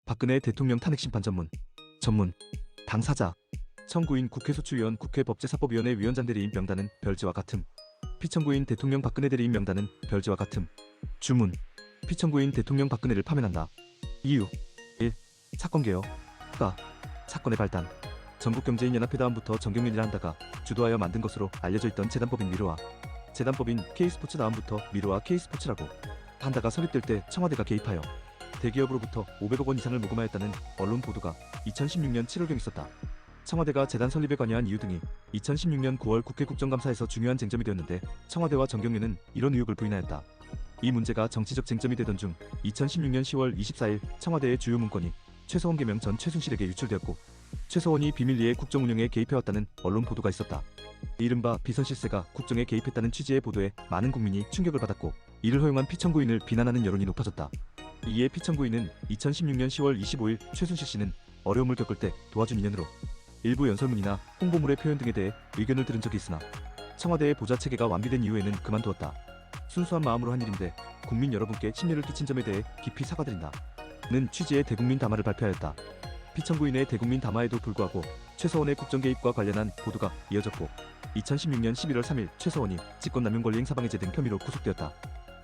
박근혜 대통령 탄핵심판 전문 당사자 청구인 국회소추위원 국회법제사법위원회 위원장 대리인 명단은 별지와 같음. 피청구인 대통령 박근혜 대리인 명단은 별지와 같음. 주문. 피청구인 대통령 박근혜를 파면한다. 이유 1. 사건 개요. 가. 사건의 발단. 전국경제인연합회 다음부터 정경련이라 한다가 주도하여 만든 것으로 알려져 있던 재단법인 미르와 재단법인 K스포츠 다음부터 미르와 K스포츠라고 한다가 설립될 때 청와대가 개입하여 대기업으로부터 500억 원 이상을 모금하였다는 언론 보도가 2016년 7월경 있었다. 청와대가 재단 설립에 관여한 이유 등이 2016년 9월 국회 국정감사에서 중요한 쟁점이 되었는데 청와대와 정경련은 이런 의혹을 부인하였다. 이 문제가 정치적 쟁점이 되던 중 2016년 10월 24일 청와대의 주요 문건이 최서원 계명 전 최순실에게 유출되었고 최서원이 비밀리에 국정 운영에 개입해왔다는 언론 보도가 있었다. 이른바 비선실세가 국정에 개입했다는 취지의 보도에 많은 국민이 충격을 받았고 이를 허용한 피청구인을 비난하는 여론이 높아졌다. 이에 피청구인은 2016년 10월 25일 최순실 씨는 어려움을 겪을 때 도와준 인연으로 일부 연설문이나 홍보물의 표현 등에 대해 의견을 들은 적이 있으나 청와대의 보좌 체계가 완비된 이후에는 그만두었다. 순수한 마음으로 한 일인데 국민 여러분께 심려를 끼친 점에 대해 깊이 사과드린다. 는 취지의 대국민 담화를 발표하였다. 피청구인의 대국민 담화에도 불구하고 최서원의 국정 개입과 관련한 보도가 이어졌고 2016년 11월 3일 최서원이 직권남용 권리 행사방해죄 등 혐의로 구속되었다.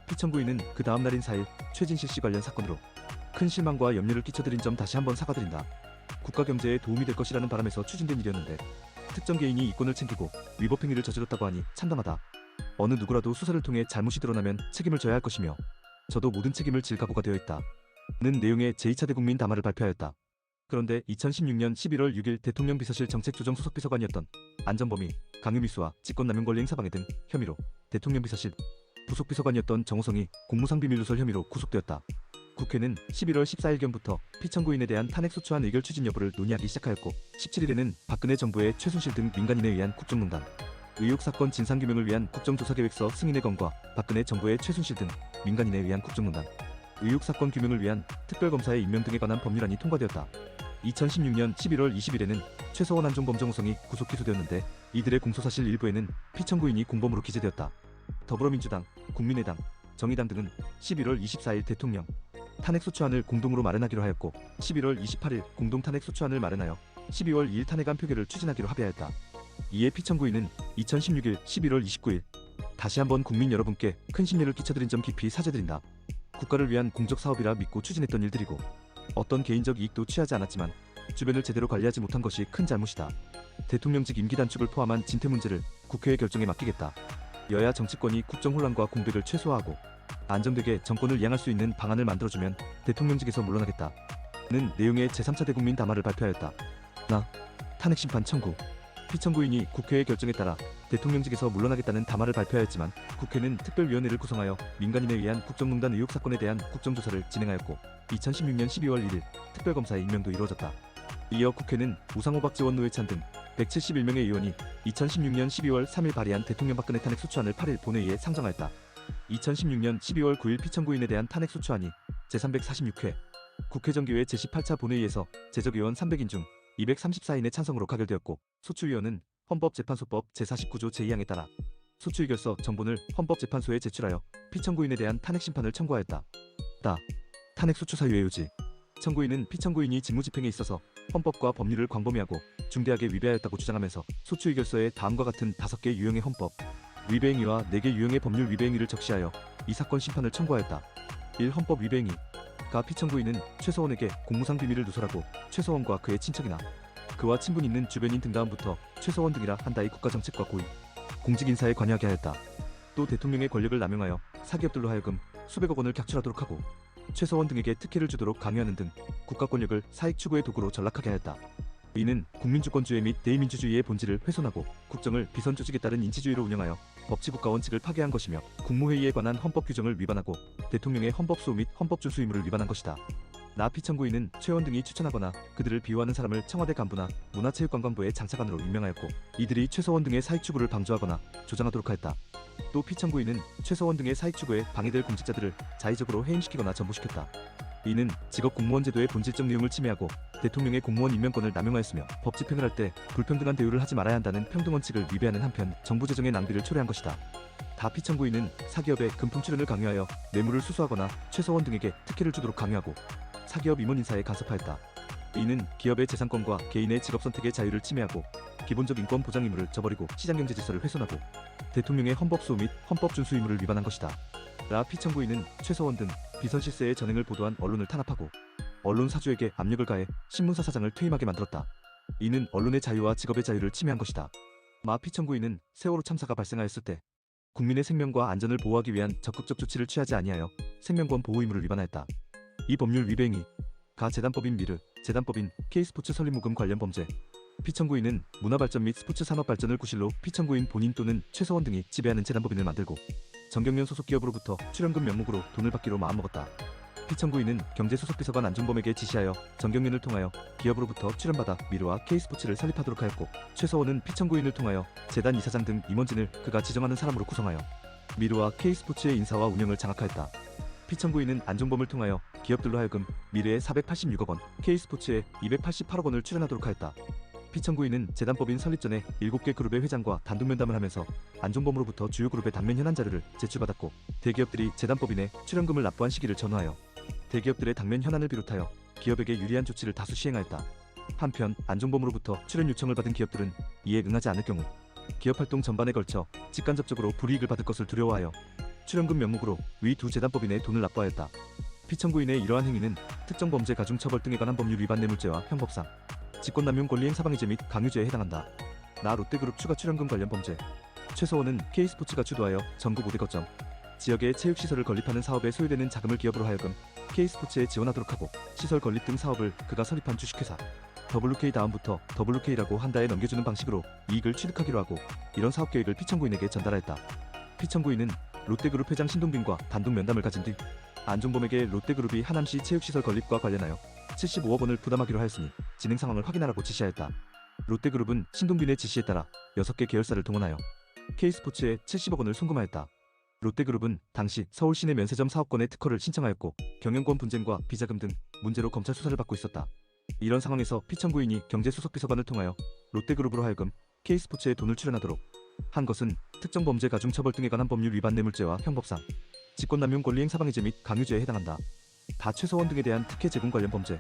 피청구인은 그 다음 날인 4일 최진실 씨 관련 사건으로 큰 실망과 염려를 끼쳐드린 점 다시 한번 사과드린다. 국가 경제에 도움이 될 것이라는 바람에서 추진된 일이었는데 특정 개인이 이권을 챙기고 위법 행위를 저질렀다고 하니 참담하다. 어느 누구라도 수사를 통해 잘못이 드러나면 책임을 져야 할 것이며 저도 모든 책임을 질 각오가 되어 있다. 는 내용의 제2차 대국민 담화를 발표하였다. 그런데 2016년 11월 6일 대통령 비서실 정책조정수석비서관이었던 안전범위, 강요미수와 직권남용 권리 행사방해 등 혐의로 대통령 비서실 부속비서관이었던 정호성이 공무상 비밀 누설 혐의로 구속되었다. 국회는 11월 14일경부터 피청구인에 대한 탄핵소추안 의결 추진 여부를 논의하기 시작하였고 17일에는 박근혜 정부의 최순실 등 민간인에 의한 국정농단, 의혹사건 진상규명을 위한 국정조사계획서 승인의 건과 박근혜 정부의 최순실 등 민간인에 의한 국정농단, 의혹사건 규명을 위한 특별검사의 임명 등에 관한 법률안이 통과되었다. 2016년 11월 20일에는 최서원 안종범 정호성이 구속 기소되었는데 이들의 공소사실 일부에는 피청구인이 공범으로 기재되었다. 더불어민주당, 국민의당, 정의당 등은 11월 24일 대통령 탄핵소추안을 공동으로 마련하기로 하였고 11월 28일 공동 탄핵소추안을 마련하여 12월 2일 탄핵안 표결을 추진하기로 합의하였다. 이에 피청구인은 2016년 11월 29일 다시 한번 국민 여러분께 큰 심려를 끼쳐드린 점 깊이 사죄드린다. 국가를 위한 공적 사업이라 믿고 추진했던 일들이고 어떤 개인적 이익도 취하지 않았지만 주변을 제대로 관리하지 못한 것이 큰 잘못이다. 대통령직 임기 단축을 포함한 진퇴 문제를 국회의 결정에 맡기겠다. 여야 정치권이 국정 혼란과 공백을 최소화하고 안정되게 정권을 이양할 수 있는 방안을 만들어주면 대통령직에서 물러나겠다. 는 내용의 제3차 대국민 담화를 발표하였다. 나 탄핵심판 청구. 피청구인이 국회의 결정에 따라 대통령직에서 물러나겠다는 담화를 발표하였지만 국회는 특별위원회를 구성하여 민간인에 의한 국정농단 의혹 사건에 대한 국정조사를 진행하였고 2016년 12월 1일 특별검사의 임명도 이루어졌다. 이어 국회는 우상호 박지원 노회찬 등 171명의 의원이 2016년 12월 3일 발의한 대통령 박근혜 탄핵소추안을 8일 본회의에 상정하였다. 2016년 12월 9일 피청구인에 대한 탄핵소추안이 제346회 국회 정기회 제18차 본회의에서 제적의원 300인 중 234인의 찬성으로 가결되었고 소추위원은 헌법재판소법 제49조 제2항에 따라 소추의결서 정본을 헌법재판소에 제출하여 피청구인에 대한 탄핵심판을 청구하였다. 탄핵소추 사유의 요지. 청구인은 피청구인이 직무집행에 있어서 헌법과 법률을 광범위하고 중대하게 위배하였다고 주장하면서 소추의결서에 다음과 같은 5개 유형의 헌법 위배 행위와 4개 유형의 법률 위배 행위를 적시하여 이 사건 심판을 청구하였다. 1. 헌법 위배 행위. 가 피청구인은 최서원에게 공무상 비밀을 누설하고 최서원과 그의 친척이나 그와 친분 있는 주변인 등 다음부터 최서원 등이라 한다의 국가정책과 고의, 공직 인사에 관여하게 하였다. 또 대통령의 권력을 남용하여 사기업들로 하여금 수백억 원을 객출하도록 하고 최서원 등에게 특혜를 주도록 강요하는 등 국가 권력을 사익 추구의 도구로 전락하게 하였다. 이는 국민주권주의 및 대의민주주의의 본질을 훼손하고 국정을 비선조직에 따른 인치주의로 운영하여 법치국가 원칙을 파괴한 것이며 국무회의에 관한 헌법 규정을 위반하고 대통령의 헌법수호 및 헌법준수 의무를 위반한 것이다. 나 피청구인은 최원 등이 추천하거나 그들을 비호하는 사람을 청와대 간부나 문화체육관광부의 장차관으로 임명하였고 이들이 최서원 등의 사익추구를 방조하거나 조장하도록 하였다. 또 피청구인은 최서원 등의 사익추구에 방해될 공직자들을 자의적으로 해임시키거나 전보시켰다. 이는 직업 공무원 제도의 본질적 내용을 침해하고 대통령의 공무원 임명권을 남용하였으며 법 집행을 할 때 불평등한 대우를 하지 말아야 한다는 평등원칙을 위배하는 한편 정부 재정의 낭비를 초래한 것이다. 다 피청구인은 사기업에 금품 출연을 강요하여 뇌물을 수수하거나 최서원 등에게 특혜를 주도록 강요하고 사기업 임원 인사에 간섭하였다. 이는 기업의 재산권과 개인의 직업 선택의 자유를 침해하고 기본적 인권 보장 의무를 저버리고 시장경제 질서를 훼손하고 대통령의 헌법 수호 및 헌법 준수 의무를 위반한 것이다. 라 피청구인은 최서원 등 비선 실세의 전횡을 보도한 언론을 탄압하고 언론 사주에게 압력을 가해 신문사 사장을 퇴임하게 만들었다. 이는 언론의 자유와 직업의 자유를 침해한 것이다. 마 피청구인은 세월호 참사가 발생하였을 때 국민의 생명과 안전을 보호하기 위한 적극적 조치를 취하지 아니하여 생명권 보호 의무를 위반하였다. 이 법률 위배 행위 가 재단법인 미르, 재단법인 K스포츠 설립모금 관련 범죄. 피청구인은 문화발전 및 스포츠 산업 발전을 구실로 피청구인 본인 또는 최서원 등이 지배하는 재단법인을 만들고 정경련 소속 기업으로부터 출연금 명목으로 돈을 받기로 마음먹었다. 피청구인은 경제수석비서관 안종범에게 지시하여 정경련을 통하여 기업으로부터 출연받아 미르와 K스포츠를 설립하도록 하였고 최서원은 피청구인을 통하여 재단 이사장 등 임원진을 그가 지정하는 사람으로 구성하여 미르와 K스포츠의 인사와 운영을 장악하였다. 피청구인은 안종범을 통하여 기업들로 하여금 미르에 486억 원, K스포츠에 288억 원을 출연하도록 하였다. 피청구인은 재단법인 설립 전에 7개 그룹의 회장과 단독 면담을 하면서 안종범으로부터 주요 그룹의 단면 현안 자료를 제출받았고 대기업들이 재단법인에 출연금을 납부한 시기를 전후하여 대기업들의 당면 현안을 비롯하여 기업에게 유리한 조치를 다수 시행하였다. 한편 안종범으로부터 출연 요청을 받은 기업들은 이에 응하지 않을 경우 기업 활동 전반에 걸쳐 직간접적으로 불이익을 받을 것을 두려워하여 출연금 명목으로 위 두 재단법인에 돈을 납부하였다. 피청구인의 이러한 행위는 특정범죄 가중처벌 등에 관한 법률 위반 뇌물죄와 형법상 직권남용 권리행사방해죄 및 강요죄에 해당한다. 나 롯데그룹 추가 출연금 관련 범죄. 최서원은 K스포츠가 주도하여 전국 5대 거점 지역에 체육시설을 건립하는 사업에 소요되는 자금을 기업으로 하여금 K스포츠에 지원하도록 하고 시설 건립 등 사업을 그가 설립한 주식회사 WK 다음부터 WK라고 한다에 넘겨주는 방식으로 이익을 취득하기로 하고 이런 사업계획을 피청구인에게 전달하였다. 피청구인은 롯데그룹 회장 신동빈과 단독 면담을 가진 뒤 안종범에게 롯데그룹이 하남시 체육시설 건립과 관련하여 75억 원을 부담하기로 하였으니 진행 상황을 확인하라고 지시하였다. 롯데그룹은 신동빈의 지시에 따라 6개 계열사를 동원하여 K스포츠에 70억 원을 송금하였다. 롯데그룹은 당시 서울 시내 면세점 사업권의 특허를 신청하였고 경영권 분쟁과 비자금 등 문제로 검찰 수사를 받고 있었다. 이런 상황에서 피청구인이 경제수석비서관을 통하여 롯데그룹으로 하여금 K스포츠에 돈을 출연하도록 한 것은 특정 범죄 가중처벌 등에 관한 법률 위반 뇌물죄와 형법상 직권남용 권리행사방해죄 및 강요죄에 해당한다. 다 최서원 등에 대한 특혜 제공 관련 범죄.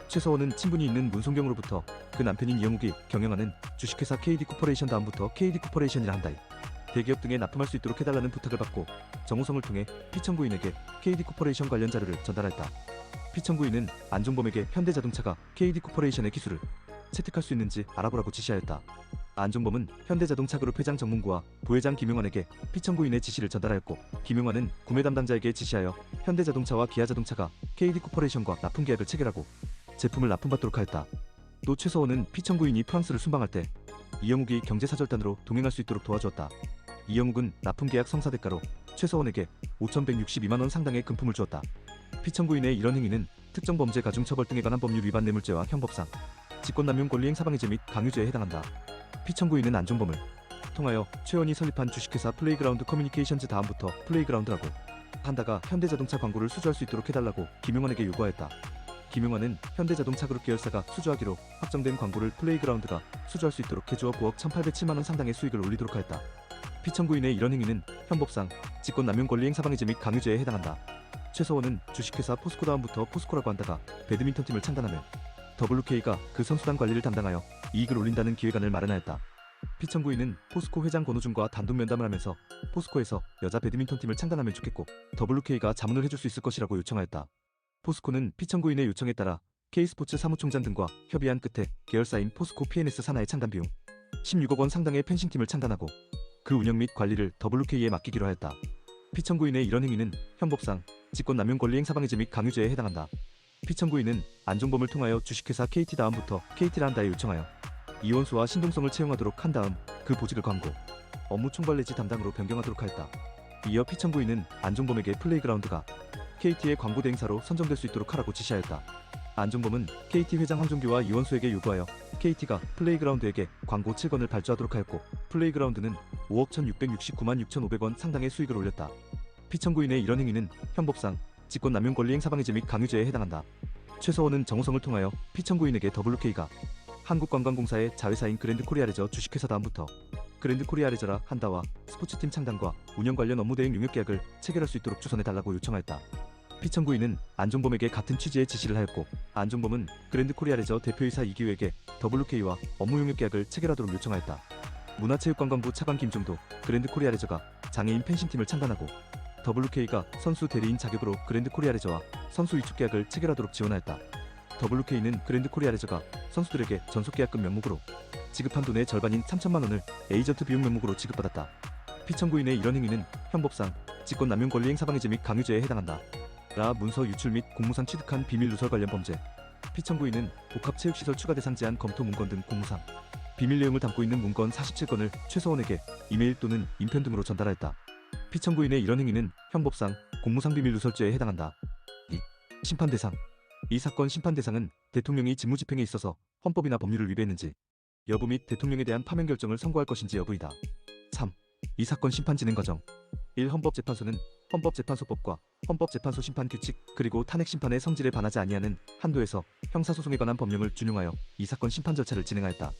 최서원은 친분이 있는 문송경으로부터 그 남편인 이영욱이 경영하는 주식회사 KD코퍼레이션 다음부터 KD코퍼레이션이라 한다에 대기업 등에 납품할 수 있도록 해달라는 부탁을 받고 정호성을 통해 피청구인에게 KD코퍼레이션 관련 자료를 전달했다. 피청구인은 안종범에게 현대자동차가 KD코퍼레이션의 기술을 채택할 수 있는지 알아보라고 지시하였다. 안종범은 현대자동차 그룹 회장 정문구와 부회장 김용환에게 피청구인의 지시를 전달하였고 김용환은 구매 담당자에게 지시하여 현대자동차와 기아자동차가 KD코퍼레이션과 납품 계약을 체결하고 제품을 납품받도록 하였다. 또 최서원은 피청구인이 프랑스를 순방할 때 이영욱이 경제사절단으로 동행할 수 있도록 도와주었다. 이영욱은 납품 계약 성사 대가로 최서원에게 5,162만 원 상당의 금품을 주었다. 피청구인의 이런 행위는 특정 범죄 가중처벌 등에 관한 법률 위반 뇌물죄와 형법상 직권남용 권리행사방해죄 및 강요죄에 해당한다. 피청구인은 안종범을 통하여 최원이 설립한 주식회사 플레이그라운드 커뮤니케이션즈 다음부터 플레이그라운드라고 한다가 현대자동차 광고를 수주할 수 있도록 해달라고 김용환에게 요구하였다. 김용환은 현대자동차 그룹 계열사가 수주하기로 확정된 광고를 플레이그라운드가 수주할 수 있도록 해주어 9억 1,807만 원 상당의 수익을 올리도록 하였다. 피청구인의 이런 행위는 형법상 직권남용 권리행사방해죄 및 강요죄에 해당한다. 최서원은 주식회사 포스코 다음부터 포스코라고 한다가 배드민턴팀을 창단하며 WK가 그 선수단 관리를 담당하여 이익을 올린다는 기획안을 마련하였다. 피청구인은 포스코 회장 권호준과 단독 면담을 하면서 포스코에서 여자 배드민턴팀을 창단하면 좋겠고 WK가 자문을 해줄 수 있을 것이라고 요청하였다. 포스코는 피청구인의 요청에 따라 K스포츠 사무총장 등과 협의한 끝에 계열사인 포스코 PNS 산하의 창단 비용 16억 원 상당의 펜싱팀을 창단하고 그 운영 및 관리를 WK에 맡기기로 하였다. 피청구인의 이런 행위는 형법상 직권남용 권리행사방해죄 및 강요죄에 해당한다. 피청구인은 안종범을 통하여 주식회사 KT 다음부터 KT라 한다에 요청하여 이원수와 신동성을 채용하도록 한 다음 그 보직을 광고, 업무 총괄 내지 담당으로 변경하도록 하였다. 이어 피청구인은 안종범에게 플레이그라운드가 KT의 광고 대행사로 선정될 수 있도록 하라고 지시하였다. 안종범은 KT 회장 황종규와 이원수에게 요구하여 KT가 플레이그라운드에게 광고 7건을 발주하도록 하였고 플레이그라운드는 5억 1,669만 6,500원 상당의 수익을 올렸다. 피청구인의 이런 행위는 형법상 직권남용 권리행사방해죄 및 강요죄에 해당한다. 최서원은 정호성을 통하여 피청구인에게 WK가 한국관광공사의 자회사인 그랜드코리아레저 주식회사 다음부터 그랜드코리아레저라 한다와 스포츠팀 창단과 운영 관련 업무 대행 용역 계약을 체결할 수 있도록 주선해달라고 요청하였다. 피청구인은 안종범에게 같은 취지의 지시를 하였고 안종범은 그랜드코리아레저 대표이사 이기우에게 WK와 업무 용역 계약을 체결하도록 요청하였다. 문화체육관광부 차관 김종도 그랜드코리아레저가 장애인 펜싱팀을 창단하고 WK가 선수 대리인 자격으로 그랜드코리아레저와 선수 위축 계약을 체결하도록 지원하였다. WK는 그랜드코리아레저가 선수들에게 전속계약금 명목으로 지급한 돈의 절반인 3천만 원을 에이전트 비용 명목으로 지급받았다. 피청구인의 이런 행위는 형법상 직권남용권리행사방해죄 및 강요죄에 해당한다. 라 문서 유출 및 공무상 취득한 비밀 누설 관련 범죄. 피청구인은 복합체육시설 추가 대상 제한 검토 문건 등 공무상 비밀 내용을 담고 있는 문건 47건을 최서원에게 이메일 또는 인편 등으로 전달하였다. 피청구인의 이런 행위는 형법상 공무상 비밀 누설죄에 해당한다. 2. 심판 대상. 이 사건 심판 대상은 대통령이 직무집행에 있어서 헌법이나 법률을 위배했는지 여부 및 대통령에 대한 파면 결정을 선고할 것인지 여부이다. 3. 이 사건 심판 진행 과정. 1. 헌법재판소는 헌법재판소법과 헌법재판소 심판규칙 그리고 탄핵심판의 성질에 반하지 아니하는 한도에서 형사소송에 관한 법령을 준용하여 이 사건 심판 절차를 진행하였다.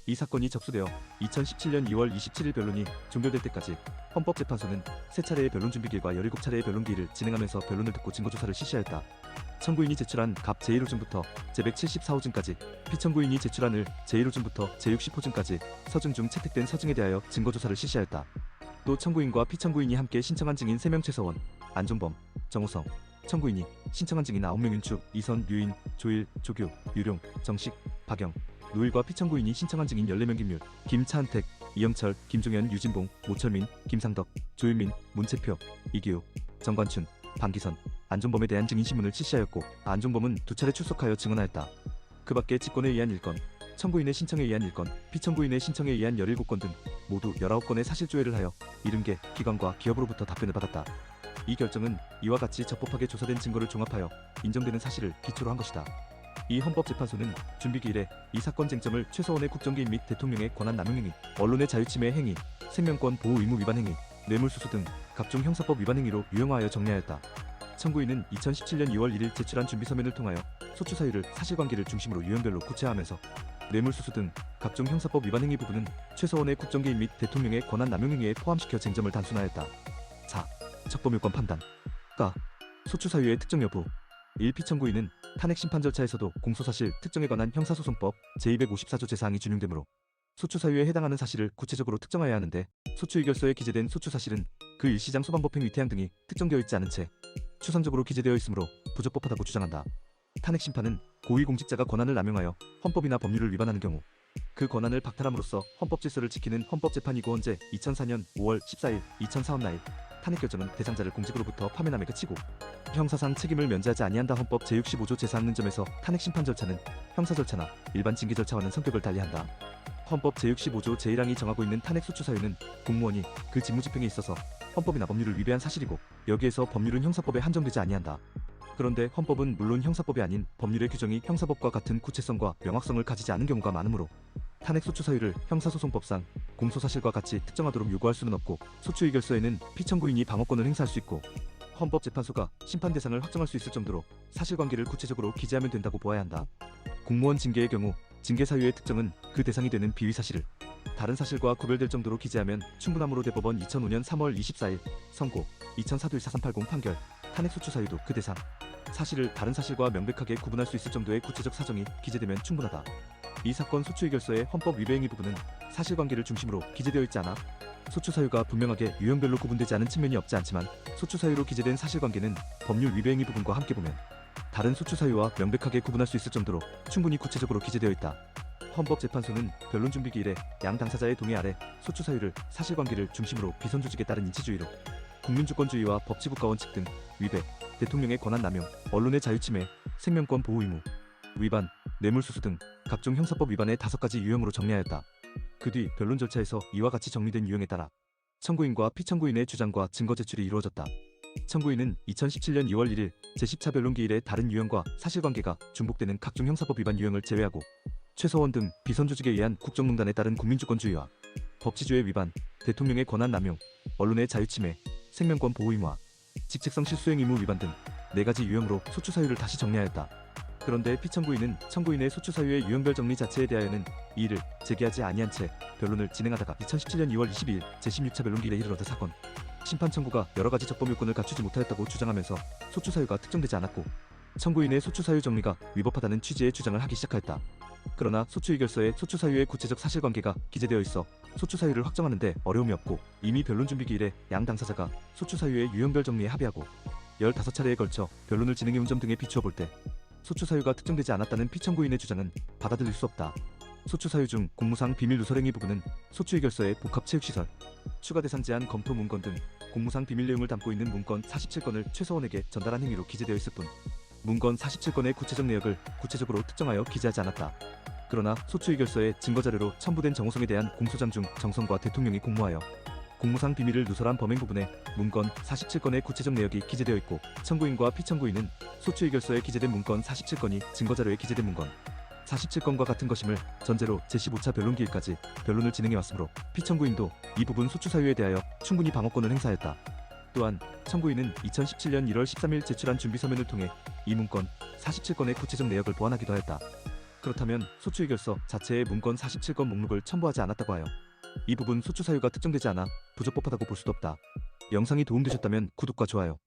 이 사건이 접수되어 2017년 2월 27일 변론이 종결될 때까지 헌법재판소는 3차례의 변론준비기일과 17차례의 변론기일을 진행하면서 변론을 듣고 증거조사를 실시하였다. 청구인이 제출한 갑 제1호증부터 제174호증까지 피청구인이 제출한 을 제1호증부터 제60호증까지 서증 중 채택된 서증에 대하여 증거조사를 실시하였다. 또 청구인과 피청구인이 함께 신청한 증인 3명 최서원, 안종범, 정호성, 청구인이 신청한 증인 9명 윤축, 이선, 류인, 조일, 조규, 유룡, 정식, 박영, 노일과 피청구인이 신청한 증인 14명 김율, 김차은택, 이영철, 김종현, 유진봉, 모철민, 김상덕, 조윤민, 문채표, 이기우, 정관춘, 방기선, 안종범에 대한 증인 신문을 실시하였고 안종범은 2차례 출석하여 증언하였다. 그 밖에 직권에 의한 1건, 청구인의 신청에 의한 1건, 피청구인의 신청에 의한 17건 등 모두 19건의 사실조회를 하여 70개 기관과 기업으로부터 답변을 받았다. 이 결정은 이와 같이 적법하게 조사된 증거를 종합하여 인정되는 사실을 기초로 한 것이다. 이 헌법재판소는 준비기일에 이 사건 쟁점을 최서원의 국정기임 및 대통령의 권한 남용 행위, 언론의 자유침해 행위, 생명권 보호 의무 위반 행위, 뇌물수수 등 각종 형사법 위반 행위로 유형화하여 정리하였다. 청구인은 2017년 2월 1일 제출한 준비서면을 통하여 소추 사유를 사실관계를 중심으로 유형별로 구체화하면서 뇌물수수 등 각종 형사법 위반 행위 부분은 최서원의 국정기임 및 대통령의 권한 남용 행위에 포함시켜 쟁점을 단순화했다. 4. 척법요건 판단. 가. 소추 사유의 특정 여부. 1. 피청구인은 탄핵 심판 절차에서도 공소사실 특정에 관한 형사소송법 제254조 제4항이 준용되므로 소추 사유에 해당하는 사실을 구체적으로 특정하여야 하는데 소추 의결서에 기재된 소추 사실은 그 일시장 소방법행 위태양 등이 특정되어 있지 않은 채 추상적으로 기재되어 있으므로 부적법하다고 주장한다. 탄핵 심판은 고위공직자가 권한을 남용하여 헌법이나 법률을 위반하는 경우 그 권한을 박탈함으로써 헌법 질서를 지키는 헌법재판이고헌재 2004년 5월 14일 2004원 나일 탄핵 결정은 대상자를 공직으로부터 파면함에 그치고 형사상 책임을 면제하지 아니한다. 헌법 제65조 제4항는 점에서 탄핵 심판 절차는 형사 절차나 일반 징계 절차와는 성격을 달리한다. 헌법 제65조 제1항이 정하고 있는 탄핵 소추 사유는 공무원이 그 직무집행에 있어서 헌법이나 법률을 위배한 사실이고 여기에서 법률은 형사법에 한정되지 아니한다. 그런데 헌법은 물론 형사법이 아닌 법률의 규정이 형사법과 같은 구체성과 명확성을 가지지 않은 경우가 많으므로 탄핵 소추 사유를 형사소송법상 공소사실과 같이 특정하도록 요구할 수는 없고 소추 의결서에는 피청구인이 방어권을 행사할 수 있고 헌법재판소가 심판 대상을 확정할 수 있을 정도로 사실관계를 구체적으로 기재하면 된다고 보아야 한다. 공무원 징계의 경우 징계 사유의 특정은 그 대상이 되는 비위 사실을 다른 사실과 구별될 정도로 기재하면 충분하므로 대법원 2005년 3월 24일 선고 2004-14380 판결 탄핵 소추 사유도 그 대상 사실을 다른 사실과 명백하게 구분할 수 있을 정도의 구체적 사정이 기재되면 충분하다. 이 사건 소추 의결서의 헌법 위배 행위 부분은 사실관계를 중심으로 기재되어 있지 않아 소추 사유가 분명하게 유형별로 구분되지 않은 측면이 없지 않지만 소추 사유로 기재된 사실관계는 법률 위배 행위 부분과 함께 보면 다른 소추 사유와 명백하게 구분할 수 있을 정도로 충분히 구체적으로 기재되어 있다. 헌법재판소는 변론 준비기일에 양 당사자의 동의 아래 소추 사유를 사실관계를 중심으로 비선조직에 따른 인치주의로 국민주권주의와 법치국가 원칙 등 위배, 대통령의 권한 남용, 언론의 자유침해, 생명권 보호 의무 위반, 뇌물수수 등 각종 형사법 위반의 5가지 유형으로 정리하였다. 그 뒤 변론 절차에서 이와 같이 정리된 유형에 따라 청구인과 피청구인의 주장과 증거 제출이 이루어졌다. 청구인은 2017년 2월 1일 제10차 변론기일에 다른 유형과 사실관계가 중복되는 각종 형사법 위반 유형을 제외하고 최서원 등 비선조직에 의한 국정농단에 따른 국민주권주의와 법치주의 위반, 대통령의 권한 남용, 언론의 자유침해, 생명권 보호 의무와 직책성 실수행 의무 위반 등 4가지 유형으로 소추 사유를 다시 정리하였다. 그런데 피청구인은 청구인의 소추 사유의 유형별 정리 자체에 대하여는 이의를 제기하지 아니한 채 변론을 진행하다가 2017년 2월 22일 제16차 변론기일에 이르러드 사건 심판 청구가 여러 가지 적법 요건을 갖추지 못하였다고 주장하면서 소추 사유가 특정되지 않았고 청구인의 소추 사유 정리가 위법하다는 취지의 주장을 하기 시작하였다. 그러나 소추 의결서에 소추 사유의 구체적 사실관계가 기재되어 있어 소추 사유를 확정하는데 어려움이 없고 이미 변론 준비 기일에 양 당사자가 소추 사유의 유형별 정리에 합의하고 15차례에 걸쳐 변론을 진행해온 점 등에 비추어 볼 때 소추 사유가 특정되지 않았다는 피청구인의 주장은 받아들일 수 없다. 소추 사유 중 공무상 비밀 누설행위 부분은 소추 의결서의 복합체육시설, 추가 대상 제한 검토 문건 등 공무상 비밀 내용을 담고 있는 문건 47건을 최서원에게 전달한 행위로 기재되어 있을 뿐 문건 47건의 구체적 내역을 구체적으로 특정하여 기재하지 않았다. 그러나 소추 의결서에 증거자료로 첨부된 정호성에 대한 공소장 중 정성과 대통령이 공모하여 공무상 비밀을 누설한 범행 부분에 문건 47건의 구체적 내역이 기재되어 있고 청구인과 피청구인은 소추 의결서에 기재된 문건 47건이 증거자료에 기재된 문건 47건과 같은 것임을 전제로 제15차 변론 기일까지 변론을 진행해 왔으므로 피청구인도 이 부분 소추 사유에 대하여 충분히 방어권을 행사했다. 또한 청구인은 2017년 1월 13일 제출한 준비 서면을 통해 이 문건 47건의 구체적 내역을 보완하기도 하였다. 그렇다면 소추 의결서 자체의 문건 47건 목록을 첨부하지 않았다고 하여 이 부분 소추 사유가 특정되지 않아 부적법하다고 볼 수도 없다. 영상이 도움되셨다면 구독과 좋아요